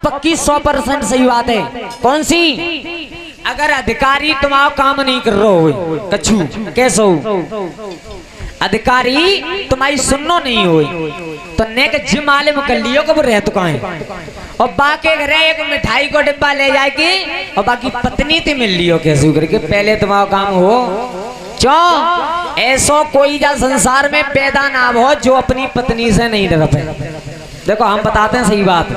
पक्की 100% सही बात है। कौन सी? अगर अधिकारी तुम्हारा काम नहीं कर रहा हो कछु कैसे हो, अधिकारी तुम्हारी सुनो नहीं हो तो नेक जिम मालूम कर लियो कब रह तो कहाँ और बाकी घर एक मिठाई को डिब्बा ले जाएगी और बाकी पत्नी थी मिल लियो कैसे करके पहले तुम्हारा काम हो। क्यों ऐसो कोई जा संसार में पैदा ना हो जो अपनी पत्नी से नहीं डर पे। देखो हम बताते हैं सही बात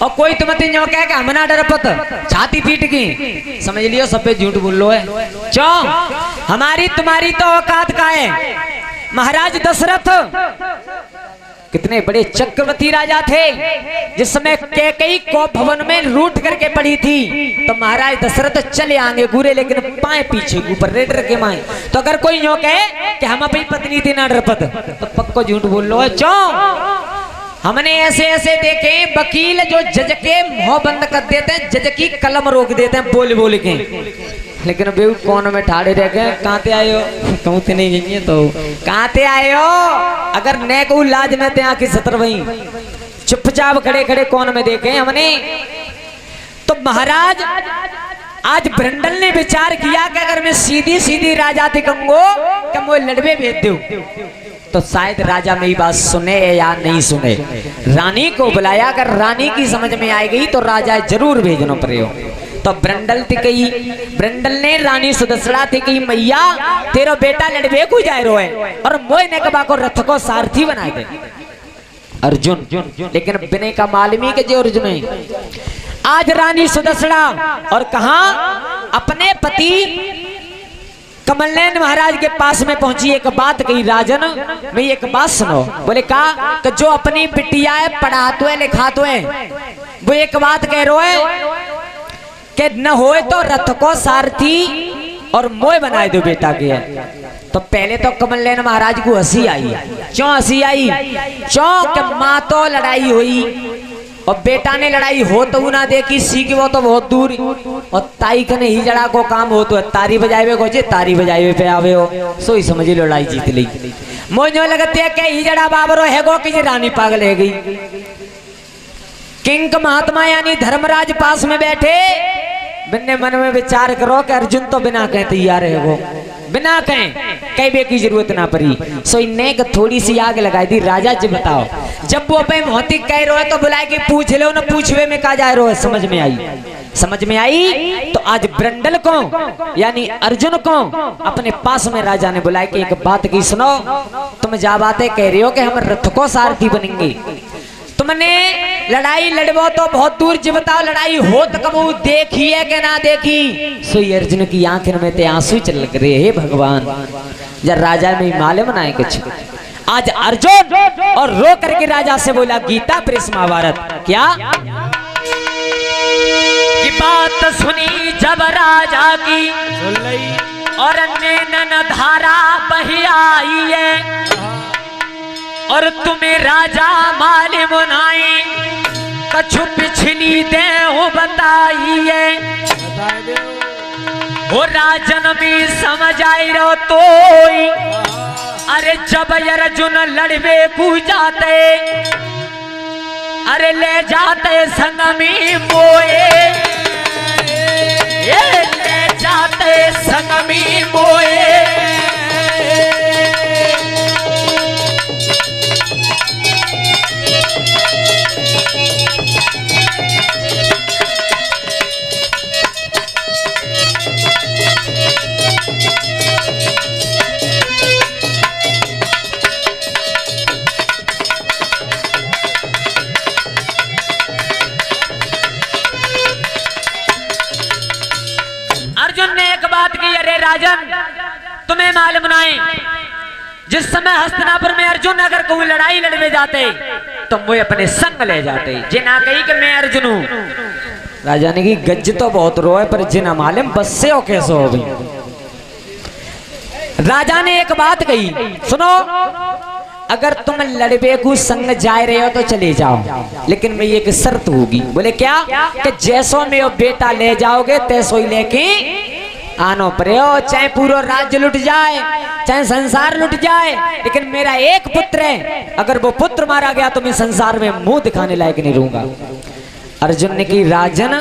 और कोई तुम्हें जो कह के हम ना डर पत छाती पीट की समझ लियो सब पे झूठ बोल लो है। क्यों हमारी तुम्हारी तो औकात का है। महाराज दशरथ कितने बड़े चक्रवर्ती राजा थे। जिस समय कैकेयी को भवन में रूठ करके पड़ी थी तो महाराज दशरथ चले आगे घूरे लेकिन पाए पीछे ऊपर रेड रखे माए। तो अगर कोई यूं कहे कि हम अपनी पत्नी थी ना डरपत तो पक्को झूठ बोल लो है। क्यों हमने ऐसे ऐसे देखे वकील जो जज के मुंह बंद कर देते हैं, जज की कलम रोक देते हैं बोल बोल के, लेकिन बेऊ कौन में ठाड़े रह गए कहाँ ते आयो कहूँ ते नहीं गई तो कहाँ ते आयो। अगर न को लाज में ते आके 70 वही चुपचाप खड़े खड़े कौन में देखे हमने। तो महाराज आज ब्रंडल ने विचार किया कि अगर मैं सीधी सीधी राजा थी कहूंगो कि मुझे लड़वे भेज दो तो शायद राजा मेरी बात सुने या नहीं सुने। रानी को बुलाया, अगर रानी की समझ में आई गई तो राजा जरूर भेजना पड़ेगा। तो ब्रंडल ने रानी सुदसड़ा थी कि मैया तेरा बेटा लड़वे को जाए रो है और मोय ने कबा को रथ को सारथी बना दे अर्जुन। लेकिन बिने का मालूमी के जो अर्जुन है आज रानी सुदसड़ा और कहा अपने पति कमलनैन महाराज के पास में पहुंची। एक बात कही राजन मैं एक बात सुनो। बोले कहा कि जो अपनी बिटिया है पढ़ाते है लिखाते है वो एक बात कह रहे है कि न होए तो रथ को सारथी और मोय बनाए दो बेटा के। तो पहले तो कमलनैन महाराज को हंसी आई। क्यों हंसी आई? क्यों कि माँ तो लड़ाई हुई और बेटा ने लड़ाई हो तो ना देखी सीखी वो तो बहुत दूर और ताई कने ही जड़ा को काम हो तो तारी बजाए को तारी बजाए पे आवे हो सो ही समझ लड़ाई जीत ली। मोजो लगते है कि ही जड़ा बाबरो है गो कि रानी पागल है गई। किंग महात्मा यानी धर्मराज पास में बैठे बिन्ने मन में विचार करो कि अर्जुन तो बिना कहे तैयार है वो बिना कहे की जरूरत ना पड़ी। सो इन्ने थोड़ी सी आग लगाई दी। राजा जी बताओ जब वो पे मोहती कह रहे हो तो बुलाए कि पूछ लो ना पूछवे में कहा जा रहा है। समझ में आई? समझ में आई? तो आज ब्रंडल को यानी अर्जुन को अपने पास में राजा ने बुलाया कि एक बात की सुनो। तुम जा बातें कह रहे हो कि हम रथ को सारथी बनेंगे, तुमने लड़ाई लड़बो तो बहुत दूर जी बताओ लड़ाई हो तो कबू देखी है कि ना देखी। सो अर्जुन की आंखों में ते आंसू चल रहे हे भगवान जब राजा में मालूम ना है कुछ। आज अर्जुन और रो करके राजा से बोला गीता प्रेस महाभारत क्या की बात सुनी जब राजा की और नैनन धारा बही आई है और तुम्हें राजा मालूम नाई कछु पिछली दे हो बताई है वो राजन भी समझ आई रो तो अरे जब अर्जुन लड़वे को जाते अरे ले जाते संग में मोए ले जाते संग में मोए। राजन तुम्हें मालूम नहीं जिस समय हस्तिनापुर में अर्जुन अगर कोई लड़ाई लड़ने जाते तो मुझे अपने संग ले जाते जिना कही कि मैं अर्जुन हूं। राजा ने की गज तो बहुत रोए पर जिना मालूम बस से हो कैसे हो गई। राजा ने एक बात कही सुनो अगर तुम लड़बे को संग जा रहे हो तो चले जाओ लेकिन मैं एक शर्त होगी। बोले क्या कि जैसो में वो बेटा ले जाओगे तैसो ही लेके आनो पड़े हो चाहे पूरा राज्य लुट जाए चाहे संसार लुट जाए लेकिन मेरा एक पुत्र है अगर वो पुत्र मारा गया तो मैं संसार में मुंह दिखाने लायक नहीं रहूंगा। अर्जुन ने की राजन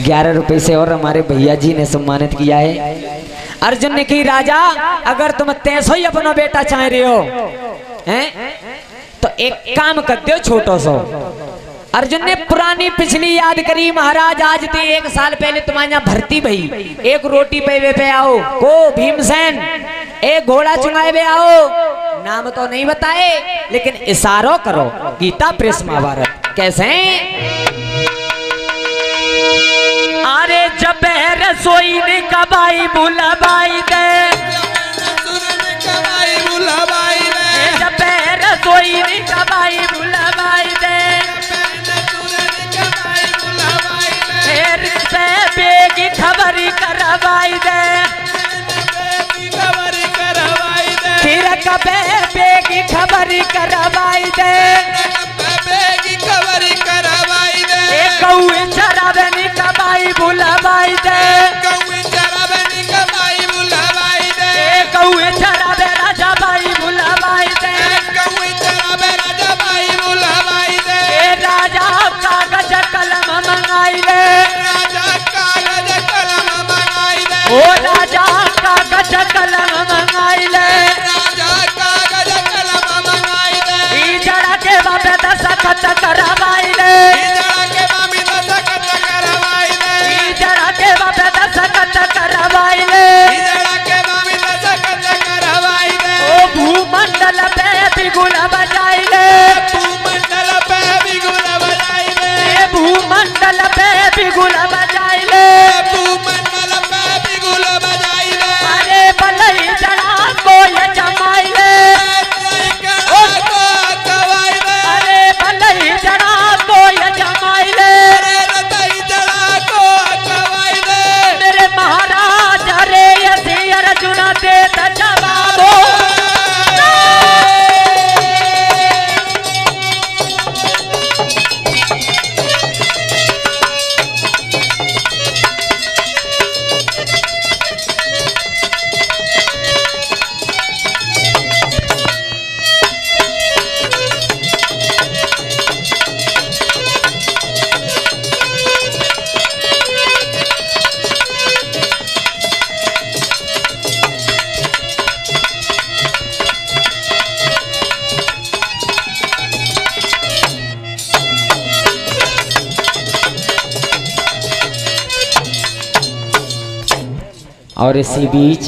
11 रुपए से और हमारे भैया जी ने सम्मानित किया है। अर्जुन ने की राजा अगर तुम तैसो ही अपना बेटा चाह रहे हो हैं तो एक काम कर दो छोटो सो। अर्जुन ने पुरानी पिछली याद करी महाराज आज ते 1 साल पहले तुम्हारे यहाँ भर्ती भई एक रोटी पे आओ को भीमसेन एक घोड़ा चुंगाए पे आओ नाम तो नहीं बताए लेकिन इशारों करो गीता प्रेस महाभारत कैसे अरे जब रसोई ने कबाई बुलाबाई दे जब रसोई ने कबाई बुलाबाई दे बेगी खबरी करवाई दे फिर कबे बेगी खबरी करवाई दे कौए चरावे नी कबाई बुलावाई दे कौए चरावे राजा बाई बुलावाई दे राजा कागज कलम मंगाई ले ओ राजा कागज कलम मंगाई ले जड़ा के बाबे दस्तखत करवाई ले जड़ा के बाबे दस्तखत करवाई ले ओ भूमंडल पे बिगुल बजाई ले भूमंडल पे बिगुल बजाई ले अरे बलई जड़ा को ये जमाई ले अरे बलई जड़ा को ये जमाई ले मेरे महाराज रे यसी अर्जुन दे जवाबो और इसी बीच